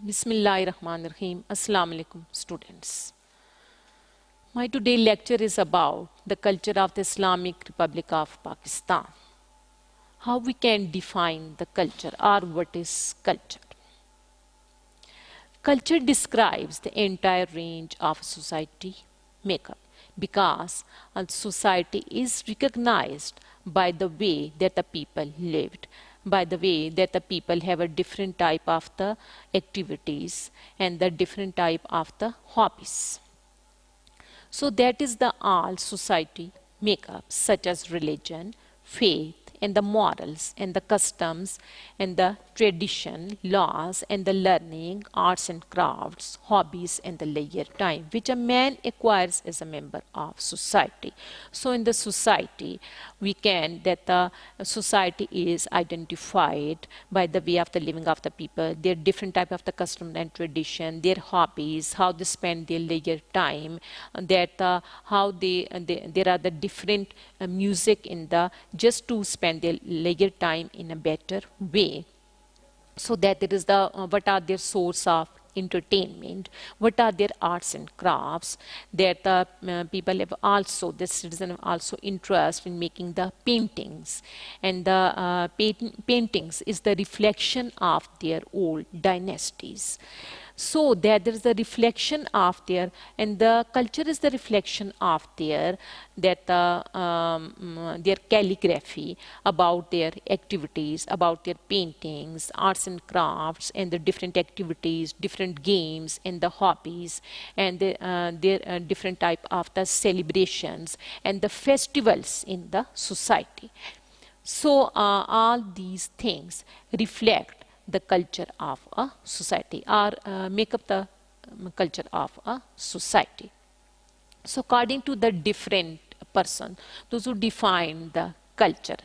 Bismillahirrahmanirrahim. Assalamu alaikum, students. My today lecture is about the culture of the Islamic Republic of Pakistan. How we can define the culture or what is culture. Culture describes the entire range of society makeup because a society is recognized by the way that the people lived, by the way that the people have a different type of the activities and the different type of the hobbies. So that is the all society makeup such as religion, faith, and the morals and the customs and the tradition, laws and the learning, arts and crafts, hobbies and the leisure time which a man acquires as a member of society. So in the society we can that the society is identified by the way of the living of the people, their different type of the custom and tradition, their hobbies, how they spend their leisure time, that how there are the different music in the just to spend their leisure time in a better way. So that there is the what are their source of entertainment, what are their arts and crafts, that the people have also, the citizen have also interest in making the paintings, and the paintings is the reflection of their old dynasties. So that there is the reflection of their, and the culture is the reflection of their, that their calligraphy, about their activities, about their paintings, arts and crafts, and the different activities, different games, and the hobbies, and their different type of the celebrations and the festivals in the society. So all these things reflect the culture of a society or make up the culture of a society. So according to the different person, those who define the culture,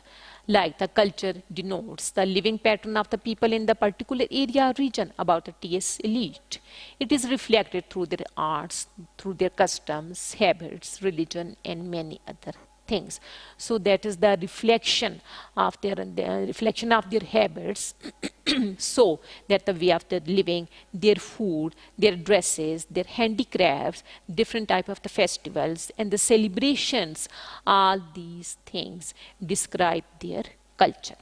like the culture denotes the living pattern of the people in the particular area or region about the TS elite. It is reflected through their arts, through their customs, habits, religion, and many other things. So that is the reflection of their habits. So that the way of their living, their food, their dresses, their handicrafts, different type of the festivals and the celebrations, all these things describe their culture.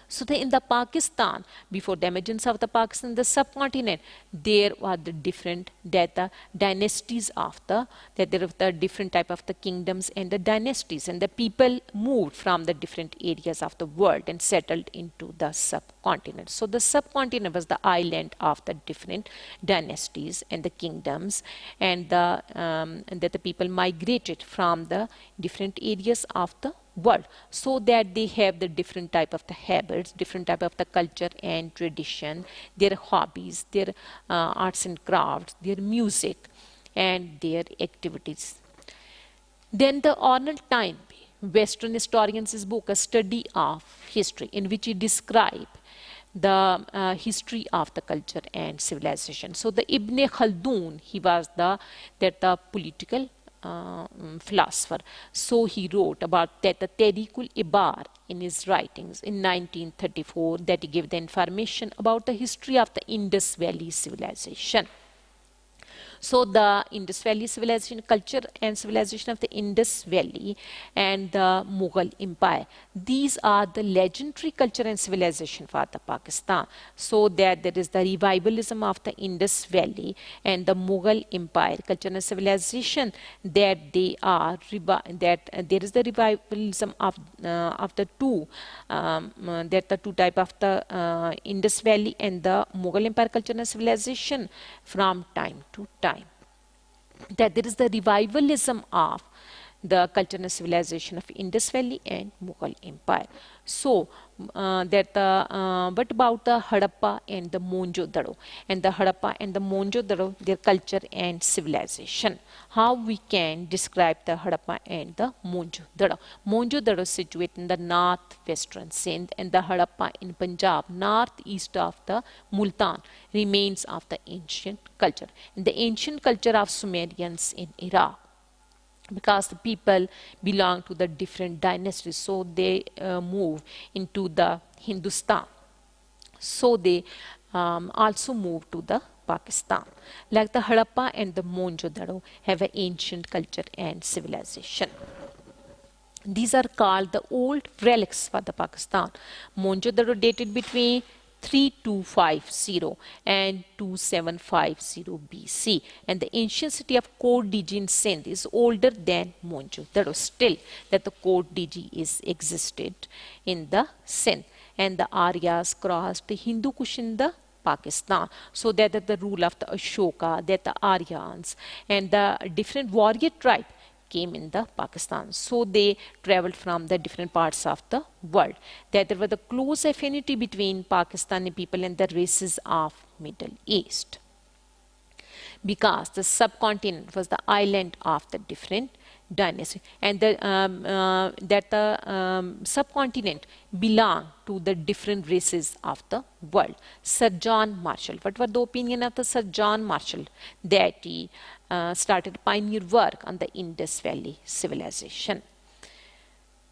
So in the Pakistan, before the emergence of the Pakistan, the subcontinent, there were the different dynasties of the, that there were the different type of the kingdoms and the dynasties, and the people moved from the different areas of the world and settled into the subcontinent. So the subcontinent was the island of the different dynasties and the kingdoms, and that the people migrated from the different areas of the world, so that they have the different type of the habits, different type of the culture and tradition, their hobbies, their arts and crafts, their music and their activities. Then the Arnold Toynbee, Western historians' book, A Study of History, in which he describes the history of the culture and civilization. So the Ibn-e-khaldun, he was the political philosopher. So he wrote about that the Tarikh-ul-Ibar in his writings in 1934, that he gave the information about the history of the Indus Valley Civilization. So the Indus Valley Civilization, culture and civilization of the Indus Valley and the Mughal Empire. These are the legendary culture and civilization for the Pakistan. So that there is the revivalism of the Indus Valley and the Mughal Empire, culture and civilization, that they are, that there is the revivalism of the two, that the two type of the Indus Valley and the Mughal Empire culture and civilization from time to time. That there is the revivalism of the culture and civilization of Indus Valley and Mughal Empire. So what about the Harappa and the Moenjodaro? And the Harappa and the Moenjodaro, their culture and civilization. How we can describe the Harappa and the Moenjodaro? Moenjodaro is situated in the North Western Sind, and the Harappa in Punjab, northeast of the Multan, remains of the ancient culture. And the ancient culture of Sumerians in Iraq, because the people belong to the different dynasties, so they move into the Hindustan. So they also moved to the Pakistan. Like the Harappa and the Moenjodaro have an ancient culture and civilization. These are called the old relics for the Pakistan. Moenjodaro dated between 3250 and 2750 BC, and the ancient city of Kot Diji in Sindh is older than Moenjodaro. Still, that the Kot Diji is existed in the Sindh, and the Aryas crossed the Hindu Kush in the Pakistan. So that the rule of the Ashoka, that the Aryans and the different warrior tribe came in the Pakistan. So they traveled from the different parts of the world. That there was a close affinity between Pakistani people and the races of Middle East, because the subcontinent was the island of the different dynasty, and the subcontinent belonged to the different races of the world. Sir John Marshall, what was the opinion of the Sir John Marshall? That he started pioneer work on the Indus Valley Civilization.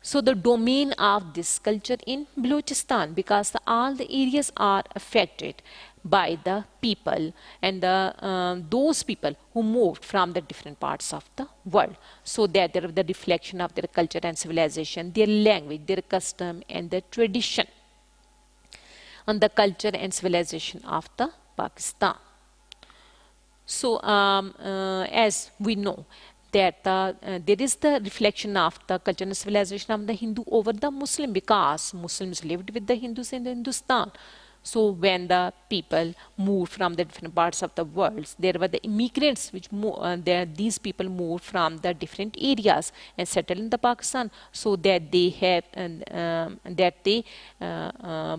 So the domain of this culture in Balochistan, because all the areas are affected by the people and those people who moved from the different parts of the world. So that there is the reflection of their culture and civilization, their language, their custom and their tradition on the culture and civilization of the Pakistan. So as we know, that there is the reflection of the culture and civilization of the Hindu over the Muslim, because Muslims lived with the Hindus in Hindustan. So when the people moved from the different parts of the world, there were the immigrants which these people moved from the different areas and settled in the Pakistan, so that they have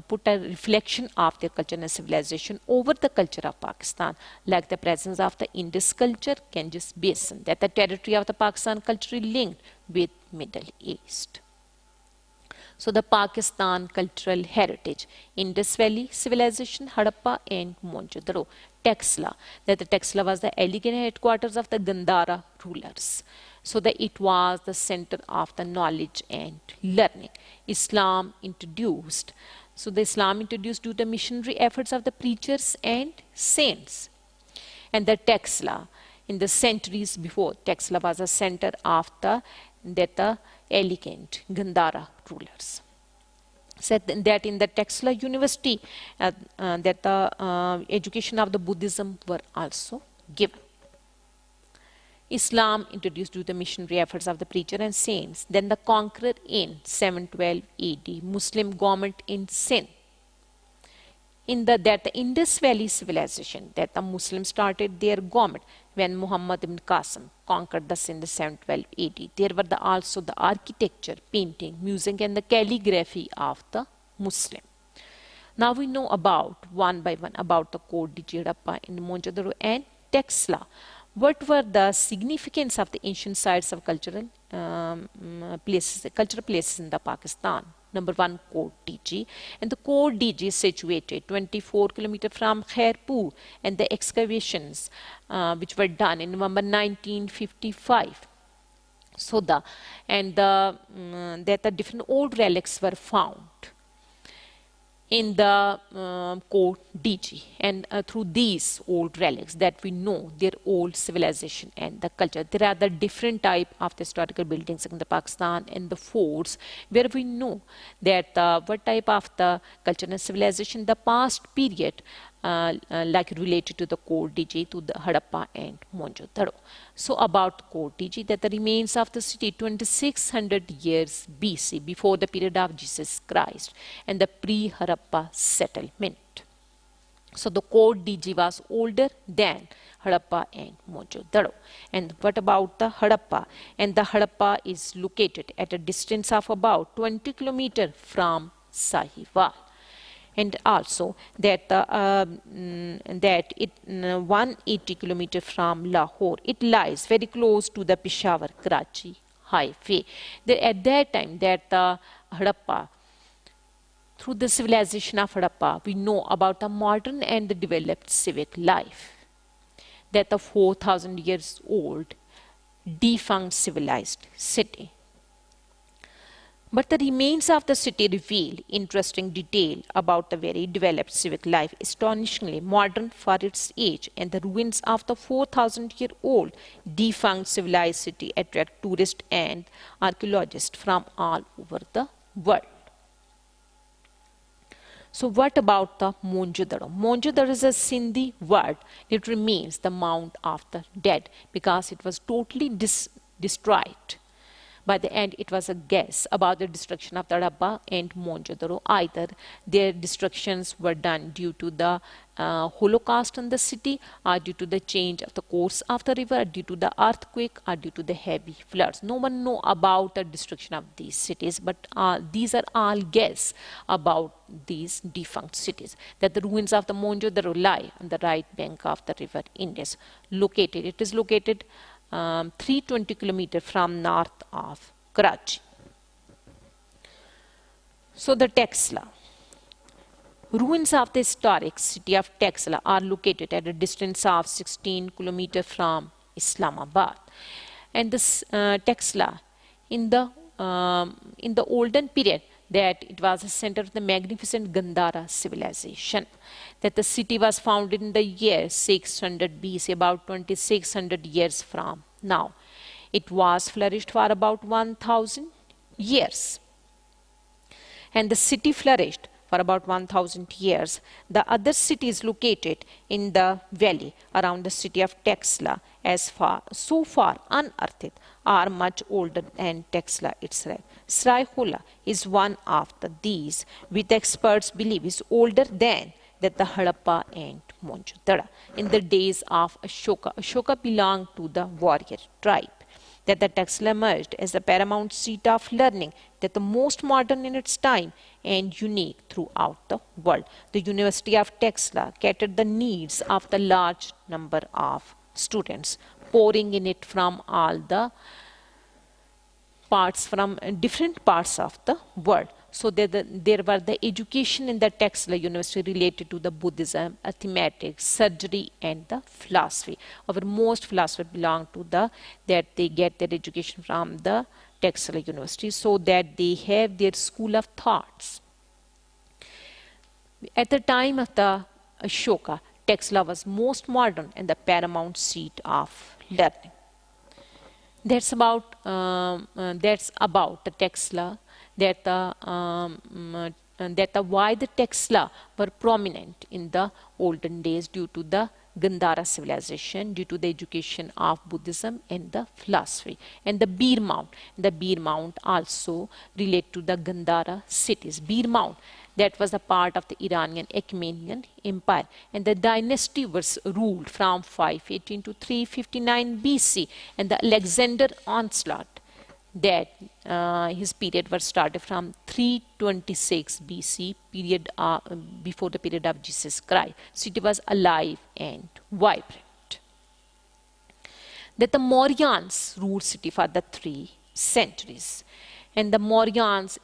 put a reflection of their culture and civilization over the culture of Pakistan, like the presence of the Indus culture, Ganges Basin, that the territory of the Pakistan culturally linked with Middle East. So the Pakistan cultural heritage: Indus Valley Civilization, Harappa and Moenjodaro. Taxila, that the Taxila was the elegant headquarters of the Gandhara rulers. So that it was the center of the knowledge and learning. Islam introduced. So the Islam introduced due to missionary efforts of the preachers and saints. And the Taxila, in the centuries before, Taxila was a center of the elegant Gandhara rulers. Said that in the Taxila University, that the education of the Buddhism were also given. Islam introduced to the missionary efforts of the preacher and saints. Then the conqueror in 712 AD, Muslim government in Sindh. In the Indus Valley Civilization, that the Muslims started their government when Muhammad ibn Qasim conquered the Sindh in 712 AD. There were also the architecture, painting, music and the calligraphy of the Muslim. Now we know about one by one about the Kot Diji, Harappa and Moenjodaro and Taxila. What were the significance of the ancient sites of cultural places in the Pakistan? Number one, Kot Diji. And the Kot Diji is situated 24 kilometers from Khairpur, and the excavations which were done in November 1955. So that the different old relics were found in the Kot Diji, and through these old relics that we know their old civilization and the culture. There are the different type of the historical buildings in the Pakistan and the forts, where we know that what type of the culture and civilization the past period like related to the Kot Diji, to the Harappa and Moenjodaro. So about Kot Diji, that the remains of the city 2600 years BC, before the period of Jesus Christ, and the pre-Harappa settlement. So the Kot Diji was older than Harappa and Moenjodaro. And what about the Harappa? And the Harappa is located at a distance of about 20 kilometers from Sahiwal. And also that it 180 kilometers from Lahore. It lies very close to the Peshawar-Karachi highway. At that time, that the Harappa, through the civilization of Harappa, we know about a modern and the developed civic life. That the 4,000 years old defunct civilized city. But the remains of the city reveal interesting detail about the very developed civic life, astonishingly modern for its age, and the ruins of the 4,000-year-old defunct civilized city attract tourists and archaeologists from all over the world. So what about the Moenjodaro? Moenjodaro is a Sindhi word. It means the Mount of the Dead because it was totally destroyed. By the end, it was a guess about the destruction of the Harappa and Moenjodaro. Either their destructions were done due to the Holocaust in the city, or due to the change of the course of the river, due to the earthquake, or due to the heavy floods. No one know about the destruction of these cities, but these are all guess about these defunct cities. That the ruins of the Moenjodaro lie on the right bank of the river Indus. It is located 320 kilometers from north of Karachi. So the Taxila. Ruins of the historic city of Taxila are located at a distance of 16 kilometers from Islamabad. And this Taxila, in the olden period, that it was a center of the magnificent Gandhara civilization. That the city was founded in the year 600 BC, about 2600 years from now. It was flourished for about 1000 years. And the city flourished for about 1000 years. The other cities located in the valley around the city of Taxila, so far unearthed, are much older than Taxila itself. Sraihola is one of these, which experts believe is older than the Harappa and Moenjodaro. In the days of Ashoka belonged to the warrior tribe. That the Taxila emerged as the paramount seat of learning, that the most modern in its time and unique throughout the world. The University of Taxila catered the needs of the large number of students, pouring in it from all the different parts of the world. So there were the education in the Taxila University related to the Buddhism, Arithmetic, Surgery, and the Philosophy. Our most philosophers belong to that they get their education from the Taxila University, so that they have their school of thoughts. At the time of the Ashoka, Taxila was most modern and the paramount seat of learning. That's about the Taxila. Why the Taxila were prominent in the olden days due to the Gandhara civilization, due to the education of Buddhism and the philosophy. And the Bhirmound also relate to the Gandhara cities. Bhirmound, that was a part of the Iranian Achaeminian Empire, and the dynasty was ruled from 518 to 359 BC, and the Alexander onslaught, that his period was started from 326 BC, before the period of Jesus Christ. City was alive and vibrant. That the Mauryans ruled city for the 3 centuries. And the Mauryans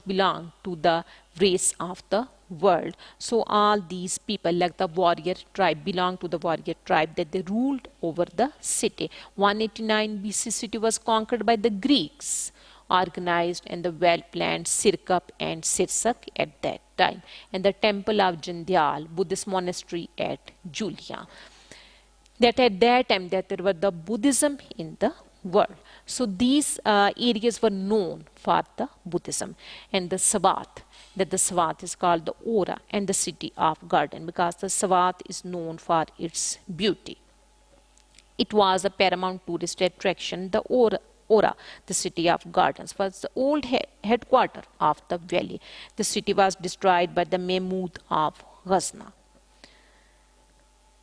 belong to the race of the world. So all these people, like the warrior tribe, belong to the warrior tribe, that they ruled over the city. 189 BC city was conquered by the Greeks, organized and the well-planned Sirkap and Sirsukh at that time. And the Temple of Jandyal, Buddhist monastery at Julia. That at that time that there were the Buddhism in the world. So these areas were known for the Buddhism. And the Savath, that the Savath is called the Ora and the City of Garden, because the Savath is known for its beauty. It was a paramount tourist attraction. The Ora, the City of Gardens, was the old headquarters of the valley. The city was destroyed by the Mahmud of Ghazna.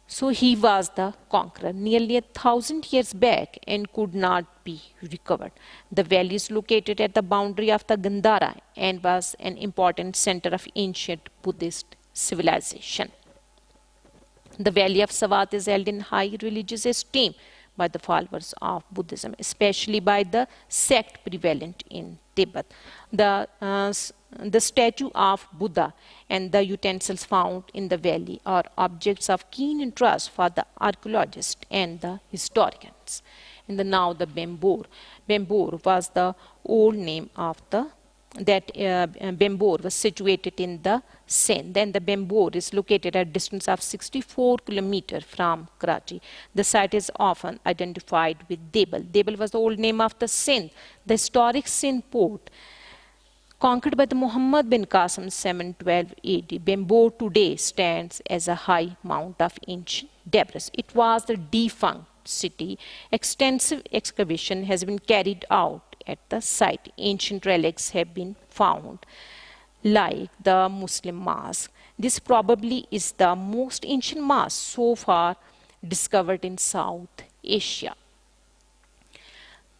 So he was the conqueror nearly 1,000 years back and could not be recovered. The valley is located at the boundary of the Gandhara and was an important center of ancient Buddhist civilization. The valley of Savath is held in high religious esteem by the followers of Buddhism, especially by the sect prevalent in Tibet. The statue of Buddha and the utensils found in the valley are objects of keen interest for the archaeologists and the historians. And now the Bembor. Bembor was the old name of the Bembor was situated in the Sindh. Then the Bembor is located at a distance of 64 kilometers from Karachi. The site is often identified with Debel. Debel was the old name of the Sindh, the historic Sindh port. Conquered by the Muhammad bin Qasim 712 AD, Bembor today stands as a high mount of ancient debris. It was the defunct city. Extensive excavation has been carried out at the site. Ancient relics have been found, like the Muslim mosque. This probably is the most ancient mosque so far discovered in South Asia.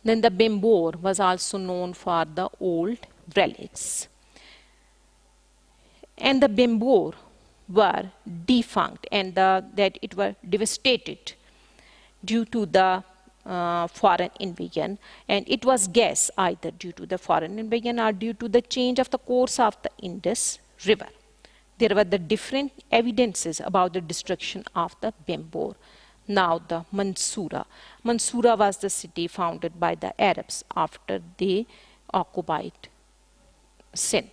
Then the Bembor was also known for the old relics. And the Bembor were defunct and that it were devastated due to the foreign invasion, and it was guessed either due to the foreign invasion or due to the change of the course of the Indus River. There were the different evidences about the destruction of the Bembor. Now the Mansura. Mansura was the city founded by the Arabs after they occupied Sindh.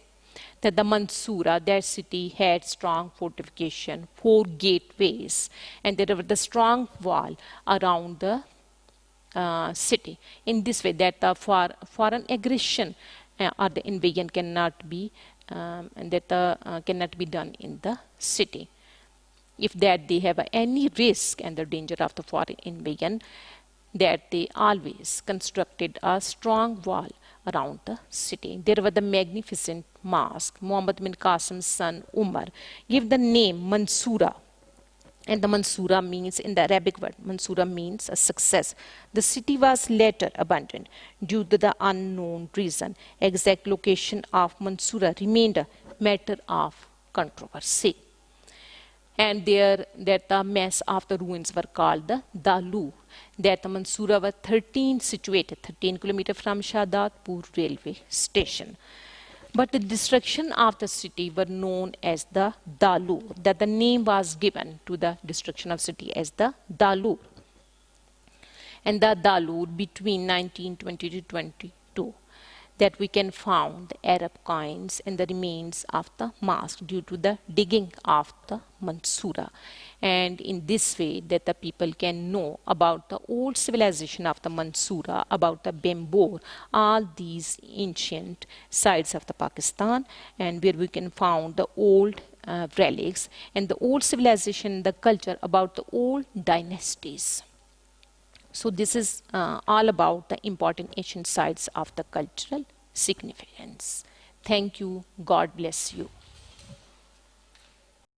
That the Mansura, that city had strong fortification, 4 gateways, and there was the strong wall around the city. In this way, that the foreign aggression or the invasion cannot be cannot be done in the city. If that they have any risk and the danger of the foreign invasion, that they always constructed a strong wall around the city. There were the magnificent mosque. Muhammad bin Qasim's son Umar gave the name Mansura. And the Mansura means, in the Arabic word, Mansura means a success. The city was later abandoned due to the unknown reason. Exact location of Mansura remained a matter of controversy. And there, that the mass of the ruins were called the Dalu. That the Mansura was situated 13 kilometers from Shahadadpur railway station. But the destruction of the city were known as the Dalu. That the name was given to the destruction of city as the Dalu. And the Dalu between 1920 to 22, that we can found the Arab coins and the remains of the mosque due to the digging of the Mansura. And in this way that the people can know about the old civilization of the Mansura, about the Bembor, all these ancient sites of the Pakistan, and where we can found the old relics and the old civilization, the culture about the old dynasties. So this is all about the important ancient sites of the cultural significance. Thank you. God bless you.